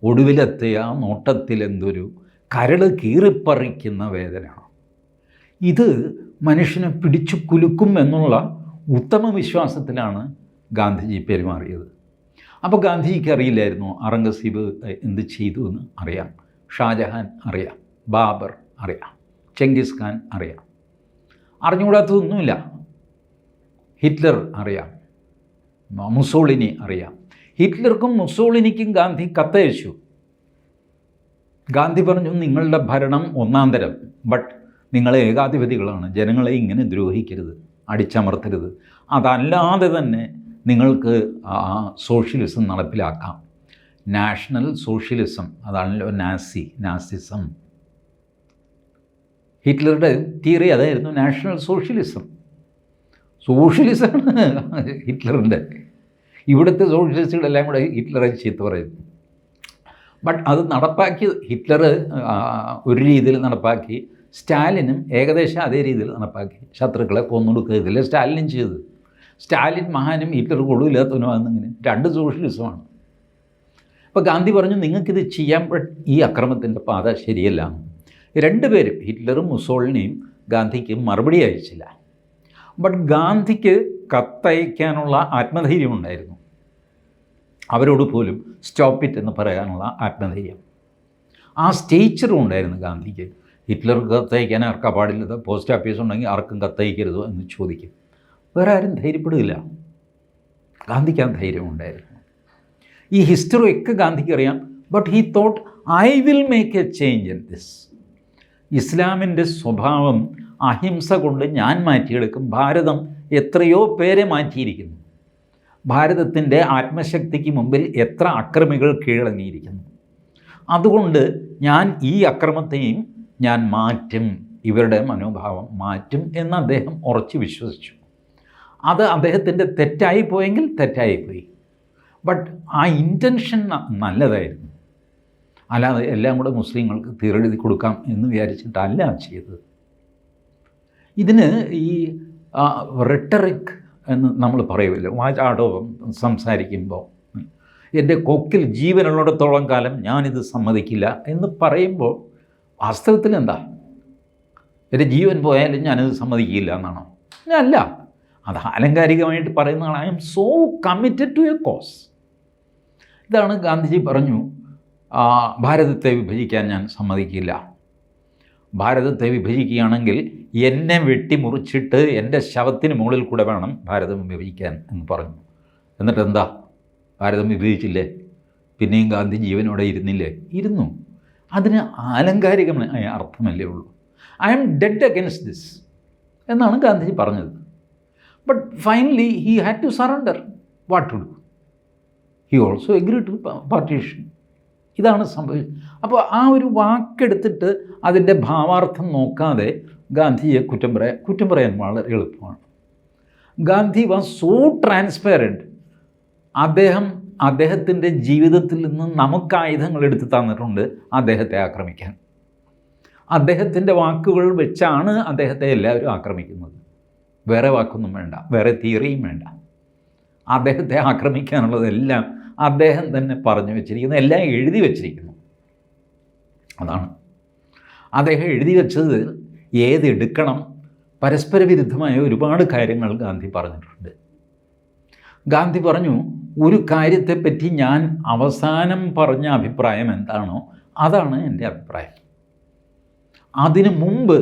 ഒടുവിലത്തെ ആ നോട്ടത്തിലെന്തൊരു കരള് കീറിപ്പറിക്കുന്ന വേദന. ഇത് മനുഷ്യനെ പിടിച്ചു കുലുക്കും എന്നുള്ള ഉത്തമ വിശ്വാസത്തിലാണ് ഗാന്ധിജി പെരുമാറിയത്. അപ്പോൾ ഗാന്ധിജിക്ക് അറിയില്ലായിരുന്നു ഔറംഗസീബ് എന്ത് ചെയ്തു എന്ന്. അറിയാം. ഷാജഹാൻ അറിയാം, ബാബർ അറിയാം, ചെങ്കിസ് ഖാൻ അറിയാം. അറിഞ്ഞുകൂടാത്തതൊന്നുമില്ല. ഹിറ്റ്ലർ അറിയാം, മുസോളിനി അറിയാം. ഹിറ്റ്ലർക്കും മുസോളിനിക്കും ഗാന്ധി കത്തയച്ചു. ഗാന്ധി പറഞ്ഞു, നിങ്ങളുടെ ഭരണം ഒന്നാം തരം, ബട്ട് നിങ്ങൾ ഏകാധിപതികളാണ്, ജനങ്ങളെ ഇങ്ങനെ ദ്രോഹിക്കരുത്, അടിച്ചമർത്തരുത്. അതല്ലാതെ തന്നെ നിങ്ങൾക്ക് സോഷ്യലിസം നടപ്പിലാക്കാം. നാഷണൽ സോഷ്യലിസം, അതാണല്ലോ നാസിസം. ഹിറ്റ്ലറുടെ തിയറി അതായിരുന്നു, നാഷണൽ സോഷ്യലിസം. സോഷ്യലിസമാണ് ഹിറ്റ്ലറിൻ്റെ. ഇവിടുത്തെ സോഷ്യലിസ്റ്റുകളെല്ലാം കൂടെ ഹിറ്റ്ലറെ ചീത്ത പറയുന്നു. ബട്ട് അത് നടപ്പാക്കി ഹിറ്റ്ലർ ഒരു രീതിയിൽ നടപ്പാക്കി, സ്റ്റാലിനും ഏകദേശം അതേ രീതിയിൽ നടപ്പാക്കി. ശത്രുക്കളെ കൊന്നൊടുക്കുക, ഇതിലെ സ്റ്റാലിനും ചെയ്തത്. സ്റ്റാലിൻ മഹാനും ഹിറ്റ്ലർ കൊള്ളില്ലാത്തവനുമാണെന്നിങ്ങനെ രണ്ട് സോഷ്യലിസമാണ്. അപ്പോൾ ഗാന്ധി പറഞ്ഞു, നിങ്ങൾക്കിത് ചെയ്യാൻ ഈ അക്രമത്തിൻ്റെ പാത ശരിയല്ല. രണ്ടുപേരും, ഹിറ്റ്ലറും മുസോളിനിയും ഗാന്ധിക്ക് മറുപടി അയച്ചില്ല. ബട്ട് ഗാന്ധിക്ക് കത്തയക്കാനുള്ള ആത്മധൈര്യം ഉണ്ടായിരുന്നു. അവരോട് പോലും സ്റ്റോപ്പ് ഇറ്റ് എന്ന് പറയാനുള്ള ആത്മധൈര്യം, ആ സ്റ്റേച്ചറും ഉണ്ടായിരുന്നു ഗാന്ധിക്ക്. ഹിറ്റ്ലർക്ക് കത്തയക്കാൻ ആർക്കാ പാടില്ലത്, പോസ്റ്റ് ഓഫീസ് ഉണ്ടെങ്കിൽ ആർക്കും കത്തയക്കരുതോ എന്ന് ചോദിക്കും. വേറെ ആരും ധൈര്യപ്പെടുകയില്ല. ഗാന്ധിക്ക് ആ ധൈര്യം ഉണ്ടായിരുന്നു. ഈ ഹിസ്റ്ററിയൊക്കെ ഗാന്ധിക്ക് അറിയാം. But he thought, I will make A change in this. ഇസ്ലാമിൻ്റെ സ്വഭാവം അഹിംസ കൊണ്ട് ഞാൻ മാറ്റിയെടുക്കും. ഭാരതം എത്രയോ പേരെ മാറ്റിയിരിക്കുന്നു. ഭാരതത്തിൻ്റെ ആത്മശക്തിക്ക് മുമ്പിൽ എത്ര അക്രമികൾ കീഴടങ്ങിയിരിക്കുന്നു. അതുകൊണ്ട് ഞാൻ ഈ അക്രമത്തെയും ഞാൻ മാറ്റും, ഇവരുടെ മനോഭാവം മാറ്റും എന്ന് അദ്ദേഹം ഉറച്ചു വിശ്വസിച്ചു. അത് അദ്ദേഹത്തിൻ്റെ തെറ്റായിപ്പോയെങ്കിൽ തെറ്റായിപ്പോയി. ബട്ട് ആ ഇൻറ്റൻഷൻ നല്ലതായിരുന്നു. അല്ലാതെ എല്ലാം കൂടെ മുസ്ലിങ്ങൾക്ക് തീരെഴുതി കൊടുക്കാം എന്ന് വിചാരിച്ചിട്ടല്ല ചെയ്തത്. ഇതിന് ഈ റെട്ടറിക് എന്ന് നമ്മൾ പറയുമല്ലോ, വാചാടോപം സംസാരിക്കുമ്പോൾ, എൻ്റെ കൊക്കിൽ ജീവനുള്ളിടത്തോളം കാലം ഞാനിത് സമ്മതിക്കില്ല എന്ന് പറയുമ്പോൾ വാസ്തവത്തിൽ എന്താ? എൻ്റെ ജീവൻ പോയാലും ഞാനിത് സമ്മതിക്കില്ല എന്നാണോ? അല്ല, അത് ആലങ്കാരികമായിട്ട് പറയുന്നതാണ്. I am so committed to a cause. ഇതാണ് ഗാന്ധിജി പറഞ്ഞു, ഭാരതത്തെ വിഭജിക്കാൻ ഞാൻ സമ്മതിക്കില്ല. ഭാരതത്തെ വിഭജിക്കുകയാണെങ്കിൽ എന്നെ വെട്ടിമുറിച്ചിട്ട് എൻ്റെ ശവത്തിന് മുകളിൽ കൂടെ വേണം ഭാരതം വിഭജിക്കാൻ എന്ന് പറഞ്ഞു. എന്നിട്ട് എന്താ, ഭാരതം വിഭജിച്ചില്ലേ? പിന്നെയും ഗാന്ധി ജീവനോടെ ഇരുന്നില്ലേ? ഇരുന്നു. അതിന് ആലങ്കാരികമായ അർത്ഥമല്ലേ ഉള്ളൂ. I am dead against this എന്നാണ് ഗാന്ധിജി പറഞ്ഞത്. But finally he had to surrender. What to do? He also agree to partition. ഇതാണ് സംഭവിച്ചത്. അപ്പോൾ ആ ഒരു വാക്കെടുത്തിട്ട് അതിൻ്റെ ഭാവാർത്ഥം നോക്കാതെ ഗാന്ധിയെ കുറ്റം പറയാൻ വളരെ എളുപ്പമാണ്. Gandhi was so transparent. അദ്ദേഹത്തിൻ്റെ ജീവിതത്തിൽ നിന്ന് നമുക്ക് ആയുധങ്ങൾ എടുത്ത് തന്നിട്ടുണ്ട് അദ്ദേഹത്തെ ആക്രമിക്കാൻ. അദ്ദേഹത്തിൻ്റെ വാക്കുകൾ വെച്ചാണ് അദ്ദേഹത്തെ എല്ലാവരും ആക്രമിക്കുന്നത്. വേറെ വാക്കൊന്നും വേണ്ട, വേറെ തിയറിയും വേണ്ട. അദ്ദേഹത്തെ ആക്രമിക്കാനുള്ളതെല്ലാം അദ്ദേഹം തന്നെ പറഞ്ഞു വെച്ചിരിക്കുന്നു, എല്ലാം എഴുതി വച്ചിരിക്കുന്നു. അതാണ് അദ്ദേഹം എഴുതി വെച്ചത്. ഏതെടുക്കണം, പരസ്പര വിരുദ്ധമായ ഒരുപാട് കാര്യങ്ങൾ ഗാന്ധി പറഞ്ഞിട്ടുണ്ട്. ഗാന്ധി പറഞ്ഞു, ഒരു കാര്യത്തെപ്പറ്റി ഞാൻ അവസാനം പറഞ്ഞ അഭിപ്രായം എന്താണോ അതാണ് എൻ്റെ അഭിപ്രായം. അതിനു മുമ്പ്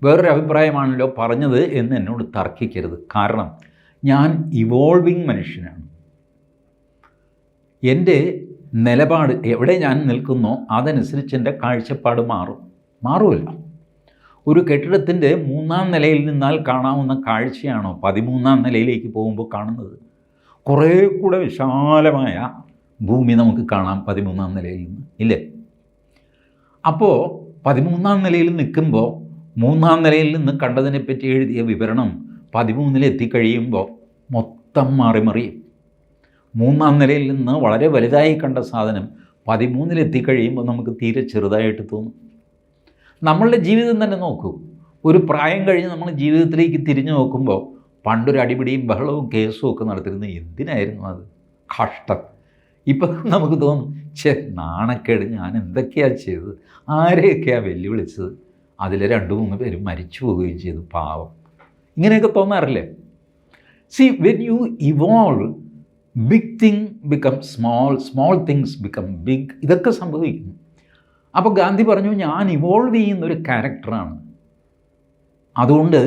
വേറൊരു അഭിപ്രായമാണല്ലോ പറഞ്ഞത് എന്ന് എന്നോട് തർക്കിക്കരുത്. കാരണം ഞാൻ ഇവോൾവിങ് മനുഷ്യനാണ്. എൻ്റെ നിലപാട് എവിടെ ഞാൻ നിൽക്കുന്നോ അതനുസരിച്ച് എൻ്റെ കാഴ്ചപ്പാട് മാറുമല്ലോ. ഒരു കെട്ടിടത്തിൻ്റെ 3-ാം നിലയിൽ നിന്നാൽ കാണാവുന്ന കാഴ്ചയാണോ 13-ാം നിലയിലേക്ക് പോകുമ്പോൾ കാണുന്നത്? കുറേ കൂടെ വിശാലമായ ഭൂമി നമുക്ക് കാണാം 13-ാം നിലയിൽ നിന്ന്, ഇല്ലേ? അപ്പോൾ 13-ാം നിലയിൽ നിൽക്കുമ്പോൾ 3-ാം നിലയിൽ നിന്ന് കണ്ടതിനെപ്പറ്റി എഴുതിയ വിവരണം 13-ൽ എത്തിക്കഴിയുമ്പോൾ മൊത്തം മാറിമറിയും. 3-ാം നിലയിൽ നിന്ന് വളരെ വലുതായി കണ്ട സാധനം 13-ൽ എത്തിക്കഴിയുമ്പോൾ നമുക്ക് തീരെ ചെറുതായിട്ട് തോന്നും. നമ്മളുടെ ജീവിതം തന്നെ നോക്കൂ. ഒരു പ്രായം കഴിഞ്ഞ് നമ്മൾ ജീവിതത്തിലേക്ക് തിരിഞ്ഞു നോക്കുമ്പോൾ പണ്ടൊരു അടിപിടിയും ബഹളവും കേസും ഒക്കെ നടത്തിയിരുന്നത് എന്തിനായിരുന്നു? അത് കഷ്ടം. ഇപ്പം നമുക്ക് തോന്നും, നാണക്കേട്, ഞാൻ എന്തൊക്കെയാണ് ചെയ്തത്, ആരെയൊക്കെയാണ് വെല്ലുവിളിച്ചത്, അതിൽ 2-3 പേര് മരിച്ചു പോവുകയും ചെയ്തു, പാവം. ഇങ്ങനെയൊക്കെ തോന്നാറില്ലേ? See, when you evolve, big thing become small, small things become big. ഇതൊക്കെ സംഭവിക്കുന്നു. അപ്പോൾ ഗാന്ധി പറഞ്ഞു, ഞാൻ ഇവോൾവ് ചെയ്യുന്നൊരു ക്യാരക്ടറാണ്, അതുകൊണ്ട്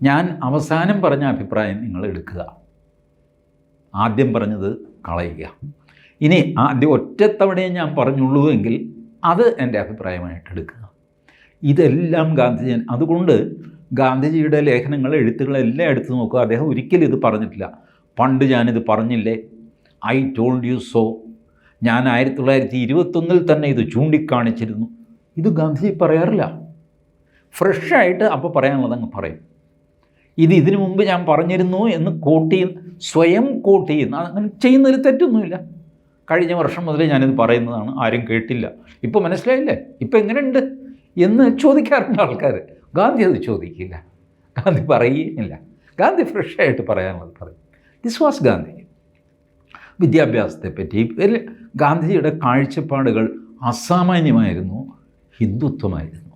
ഞാൻ അവസാനം പറഞ്ഞ അഭിപ്രായം നിങ്ങൾ എടുക്കുക, ആദ്യം പറഞ്ഞത് കളയുക. ഇനി ആദ്യം ഒറ്റത്തവണയെ ഞാൻ പറഞ്ഞുള്ളൂ എങ്കിൽ അത് എൻ്റെ അഭിപ്രായമായിട്ട് എടുക്കുക. ഇതെല്ലാം ഗാന്ധിജൻ. അതുകൊണ്ട് ഗാന്ധിജിയുടെ ലേഖനങ്ങൾ, എഴുത്തുകളെല്ലാം എടുത്തു നോക്കുക. അദ്ദേഹം ഒരിക്കലും ഇത് പറഞ്ഞിട്ടില്ല, പണ്ട് ഞാനിത് പറഞ്ഞില്ലേ, ഐ ടോൾഡ് യു സോ, ഞാൻ 1921 തന്നെ ഇത് ചൂണ്ടിക്കാണിച്ചിരുന്നു. ഇത് ഗാന്ധിജി പറയാറില്ല. ഫ്രഷായിട്ട് അപ്പോൾ പറയാനുള്ളത് അങ്ങ് പറയും. ഇതിനു മുമ്പ് ഞാൻ പറഞ്ഞിരുന്നു എന്ന് സ്വയം കോട്ട് ചെയ്യുന്ന, അങ്ങനെ ചെയ്യുന്നതിൽ തെറ്റൊന്നുമില്ല. കഴിഞ്ഞ വർഷം മുതൽ ഞാനിത് പറയുന്നതാണ്, ആരും കേട്ടില്ല, ഇപ്പോൾ മനസ്സിലായില്ലേ, ഇപ്പോൾ എങ്ങനെയുണ്ട് എന്ന് ചോദിക്കാറുണ്ട് ആൾക്കാർ. ഗാന്ധി അത് ചോദിക്കില്ല, ഗാന്ധി പറയുകയില്ല. ഗാന്ധി ഫ്രഷായിട്ട് പറയാനുള്ളത് പറയും. This was Gandhi. വിദ്യാഭ്യാസത്തെപ്പറ്റി ഗാന്ധിജിയുടെ കാഴ്ചപ്പാടുകൾ അസാമാന്യമായിരുന്നു, ഹിന്ദുത്വമായിരുന്നു.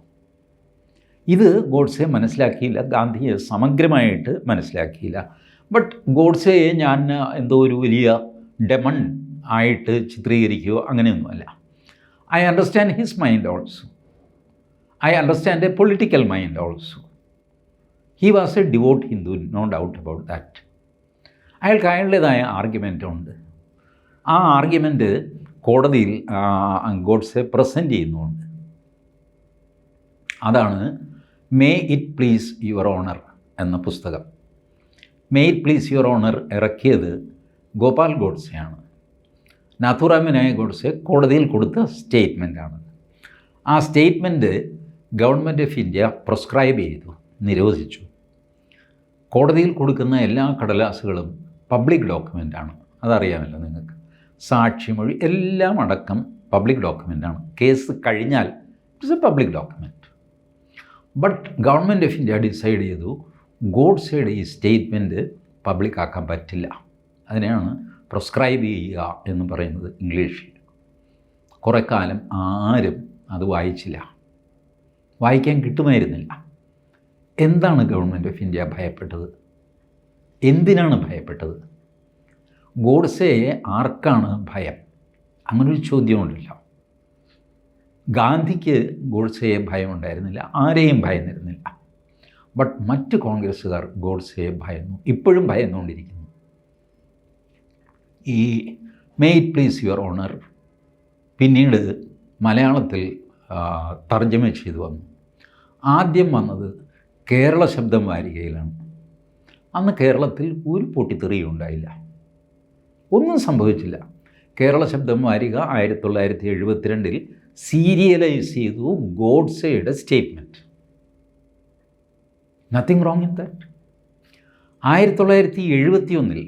ഇത് ഗോഡ്സെ മനസ്സിലാക്കിയില്ല, ഗാന്ധിയെ സമഗ്രമായിട്ട് മനസ്സിലാക്കിയില്ല. ബട്ട് ഗോഡ്സെയെ ഞാൻ എന്തോ ഒരു വലിയ ഡെമൺ ആയിട്ട് ചിത്രീകരിക്കുകയോ അങ്ങനെയൊന്നുമല്ല. I understand his mind also. I understand a political mind also. He was a devout Hindu, no doubt about that. അയാൾക്ക് അയാളുടേതായ ആർഗ്യുമെൻ്റ് ഉണ്ട്. ആ ആർഗ്യുമെൻ്റ് കോടതിയിൽ ഗോഡ്സെ പ്രസൻറ്റ് ചെയ്യുന്നുണ്ട്. അതാണ് may it please your honour എന്ന പുസ്തകം. May it please your honour ഇറക്കിയത് ഗോപാൽ ഗോഡ്സെയാണ്. നാഥുറാം വിനായക് ഗോഡ്സെ കോടതിയിൽ കൊടുത്ത സ്റ്റേറ്റ്മെൻറ്റാണ്. ആ statement government of India prescribe ചെയ്തു, നിരോധിച്ചു. കോടതിയിൽ കൊടുക്കുന്ന എല്ലാ കടലാസുകളും പബ്ലിക് ഡോക്യുമെൻ്റാണ്, അതറിയാമല്ലോ നിങ്ങൾക്ക്. സാക്ഷിമൊഴി എല്ലാം അടക്കം പബ്ലിക് ഡോക്യുമെൻ്റാണ്. കേസ് കഴിഞ്ഞാൽ it's A public document. But government of India decide ചെയ്തു ഗോഡ്സെയുടെ ഈ സ്റ്റേറ്റ്മെൻറ്റ് പബ്ലിക് ആക്കാൻ പറ്റില്ല. അതിനെയാണ് പ്രിസ്ക്രൈബ് ചെയ്യുക എന്ന് പറയുന്നത് ഇംഗ്ലീഷിൽ. കുറേ കാലം ആരും അത് വായിച്ചില്ല, വായിക്കാൻ കിട്ടുമായിരുന്നില്ല. എന്താണ് ഗവൺമെൻറ് ഓഫ് ഇന്ത്യ ഭയപ്പെട്ടത്? എന്തിനാണ് ഭയപ്പെട്ടത്? ഗോഡ്സെയെ ആർക്കാണ് ഭയം? അങ്ങനൊരു ചോദ്യമുണ്ടല്ലോ. ഗാന്ധിക്ക് ഗോഡ്സെയെ ഭയമുണ്ടായിരുന്നില്ല, ആരെയും ഭയന്നിരുന്നില്ല. ബട്ട് മറ്റ് കോൺഗ്രസ്സുകാർ ഗോഡ്സെയെ ഭയന്നു, ഇപ്പോഴും ഭയന്നുകൊണ്ടിരിക്കുന്നു. ഈ may it please your honour പിന്നീട് മലയാളത്തിൽ തർജ്ജമ ചെയ്തു വന്നു. ആദ്യം വന്നത് കേരള ശബ്ദം വാരികയിലാണ്. അന്ന് കേരളത്തിൽ ഒരു പൊട്ടിത്തെറിയും ഉണ്ടായില്ല, ഒന്നും സംഭവിച്ചില്ല. കേരള ശബ്ദം വാരിക 1972 സീരിയലൈസ് ചെയ്തു ഗോഡ്സെയുടെ statement. Nothing wrong in that. 1971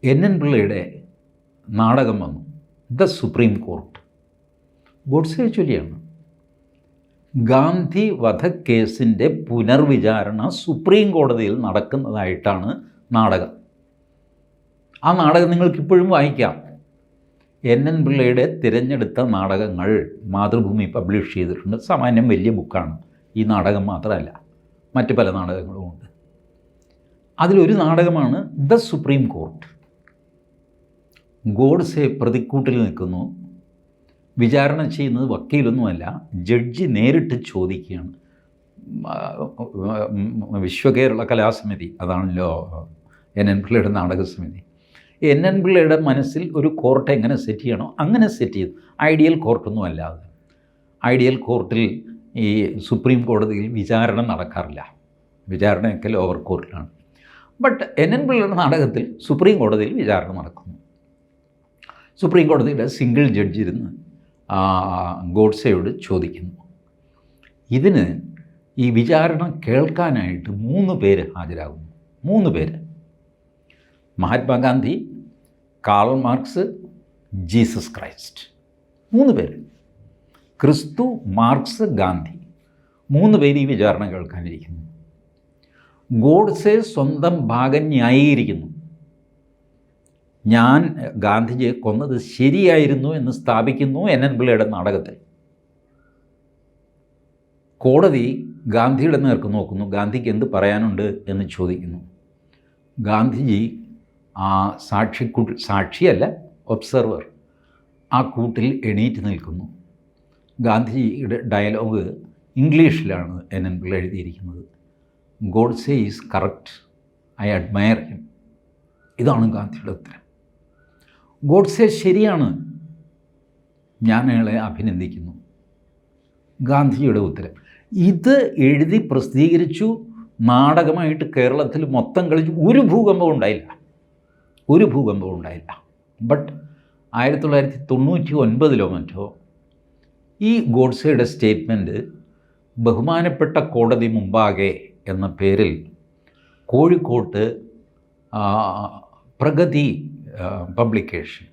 NN പിള്ളയുടെ നാടകം വന്നു, ദ സുപ്രീം കോർട്ട്. ഗോഡ്സെയെ ചൊല്ലിയാണ്. ഗാന്ധി വധക്കേസിൻ്റെ പുനർവിചാരണ സുപ്രീം കോടതിയിൽ നടക്കുന്നതായിട്ടാണ് നാടകം. ആ നാടകം നിങ്ങൾക്കിപ്പോഴും വായിക്കാം. NN പിള്ളയുടെ തിരഞ്ഞെടുത്ത നാടകങ്ങൾ മാതൃഭൂമി പബ്ലിഷ് ചെയ്തിട്ടുണ്ട്. സാമാന്യം വലിയ ബുക്കാണ്. ഈ നാടകം മാത്രമല്ല, മറ്റ് പല നാടകങ്ങളുമുണ്ട്. അതിലൊരു നാടകമാണ് ദ സുപ്രീം കോർട്ട്. ഗോഡ്സെ പ്രതിക്കൂട്ടിൽ നിൽക്കുന്നു. വിചാരണ ചെയ്യുന്നത് വക്കീലൊന്നുമല്ല, ജഡ്ജി നേരിട്ട് ചോദിക്കുകയാണ്. വിശ്വകേരള കലാസമിതി, അതാണല്ലോ NN പിള്ളയുടെ നാടകസമിതി. NN പിള്ളയുടെ മനസ്സിൽ ഒരു കോർട്ട് എങ്ങനെ സെറ്റ് ചെയ്യണോ അങ്ങനെ സെറ്റ് ചെയ്തു. ഐഡിയൽ കോർട്ടൊന്നും അല്ലാതെ. ഐഡിയൽ കോർട്ടിൽ ഈ സുപ്രീം കോടതിയിൽ വിചാരണ നടക്കാറില്ല. വിചാരണയൊക്കെ ലോവർ കോർട്ടിലാണ്. ബട്ട് NN പിള്ളയുടെ നാടകത്തിൽ സുപ്രീം കോടതിയിൽ വിചാരണ നടക്കുന്നു. സുപ്രീം കോടതിയുടെ സിംഗിൾ ജഡ്ജ് ഇരുന്ന് ഗോഡ്സെയോട് ചോദിക്കുന്നു. ഇതിന് ഈ വിചാരണ കേൾക്കാനായിട്ട് 3 പേര് ഹാജരാകുന്നു. 3 പേര്: Mahatma Gandhi, Karl Marx, Jesus Christ. 3 പേര്. ക്രിസ്തു, മാർക്സ്, ഗാന്ധി. 3 പേര് ഈ വിചാരണ കേൾക്കാനിരിക്കുന്നു. ഗോഡ്സെ സ്വന്തം ഭാഗം ന്യായീകരിക്കുന്നു. ഞാൻ ഗാന്ധിജിയെ കൊന്നത് ശരിയായിരുന്നു എന്ന് സ്ഥാപിക്കുന്നു NN പിള്ളയുടെ നാടകത്തിൽ. കോടതി ഗാന്ധിയുടെ നേർക്ക് നോക്കുന്നു. ഗാന്ധിക്ക് എന്ത് പറയാനുണ്ട് എന്ന് ചോദിക്കുന്നു. ഗാന്ധിജി ആ സാക്ഷിയല്ല, ഒബ്സർവർ, ആ കൂട്ടിൽ എണീറ്റ് നിൽക്കുന്നു. ഗാന്ധിജിയുടെ ഡയലോഗ് ഇംഗ്ലീഷിലാണ് NN പിള്ള എഴുതിയിരിക്കുന്നത്. Godse is correct, I admire him. ഇതാണ് ഗാന്ധിയുടെ ഉത്തരം. ഗോഡ്സെ ശരിയാണ്, ഞാൻ അയാളെ അഭിനന്ദിക്കുന്നു. ഗാന്ധിജിയുടെ ഉത്തരം. ഇത് എഴുതി പ്രസിദ്ധീകരിച്ചു, നാടകമായിട്ട് കേരളത്തിൽ മൊത്തം കളിച്ചു. ഒരു ഭൂകമ്പം ഉണ്ടായില്ല. ബട്ട് 1999 മറ്റോ ഈ ഗോഡ്സെയുടെ സ്റ്റേറ്റ്മെൻറ്റ് ബഹുമാനപ്പെട്ട കോടതി മുമ്പാകെ എന്ന പേരിൽ കോഴിക്കോട്ട് പ്രഗതി പബ്ലിക്കേഷൻ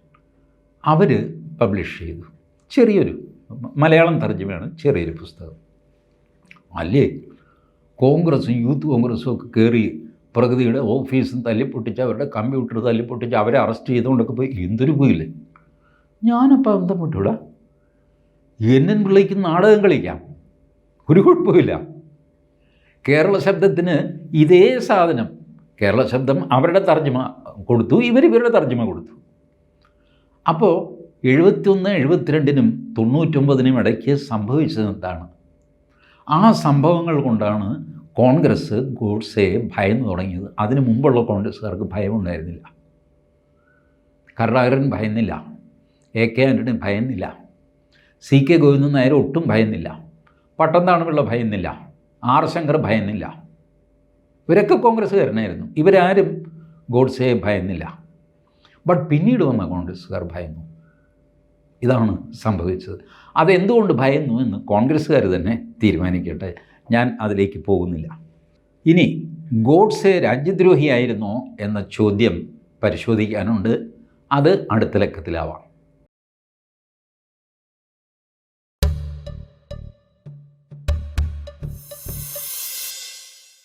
അവർ പബ്ലിഷ് ചെയ്തു. ചെറിയൊരു മലയാളം തർജ്ജമയാണ്, ചെറിയൊരു പുസ്തകം. അല്ലേ, കോൺഗ്രസും യൂത്ത് കോൺഗ്രസും ഒക്കെ കയറി പ്രഗതിയുടെ ഓഫീസും തല്ലിപ്പൊട്ടിച്ച്, അവരുടെ കമ്പ്യൂട്ടർ തല്ലിപ്പൊട്ടിച്ച്, അവരെ അറസ്റ്റ് ചെയ്തുകൊണ്ടൊക്കെ പോയി. എന്തൊരു പോയില്ലേ. ഞാനപ്പോൾ അന്തം വിട്ടൂടാ. NN പിള്ളയ്ക്ക് നാടകം കളിക്കാം, ഒരു കുഴപ്പമില്ല. കേരള ശബ്ദത്തിന് ഇതേ സാധനം, കേരള ശബ്ദം അവരുടെ തർജ്ജമ കൊടുത്തു, ഇവരുടെ തർജ്ജമ കൊടുത്തു. അപ്പോൾ 71, 72-നും 99-നും ഇടയ്ക്ക് സംഭവിച്ചത് എന്താണ്? ആ സംഭവങ്ങൾ കൊണ്ടാണ് കോൺഗ്രസ് ഗോഡ്സെയെ ഭയന്ന് തുടങ്ങിയത്. അതിനു മുമ്പുള്ള കോൺഗ്രസ്സുകാർക്ക് ഭയമുണ്ടായിരുന്നില്ല. കരുണാകരൻ ഭയന്നില്ല, AK ആൻ്റണി ഭയന്നില്ല, CK ഗോവിന്ദൻ നായർ ഒട്ടും ഭയന്നില്ല, പട്ടംതാണുപിള്ള ഭയന്നില്ല, R ശങ്കർ ഭയന്നില്ല. ഇവരൊക്കെ കോൺഗ്രസ്സുകാരനായിരുന്നു. ഇവരാരും ഗോഡ്സെയെ ഭയന്നില്ല. ബട്ട് പിന്നീട് വന്ന കോൺഗ്രസ്സുകാർ ഭയന്നു. ഇതാണ് സംഭവിച്ചത്. അതെന്തുകൊണ്ട് ഭയന്നു എന്ന് കോൺഗ്രസ്സുകാർ തന്നെ തീരുമാനിക്കട്ടെ, ഞാൻ അതിലേക്ക് പോകുന്നില്ല. ഇനി ഗോഡ്സെ രാജ്യദ്രോഹിയായിരുന്നോ എന്ന ചോദ്യം പരിശോധിക്കാനുണ്ട്. അത് അടുത്ത ലക്കത്തിലാവാം.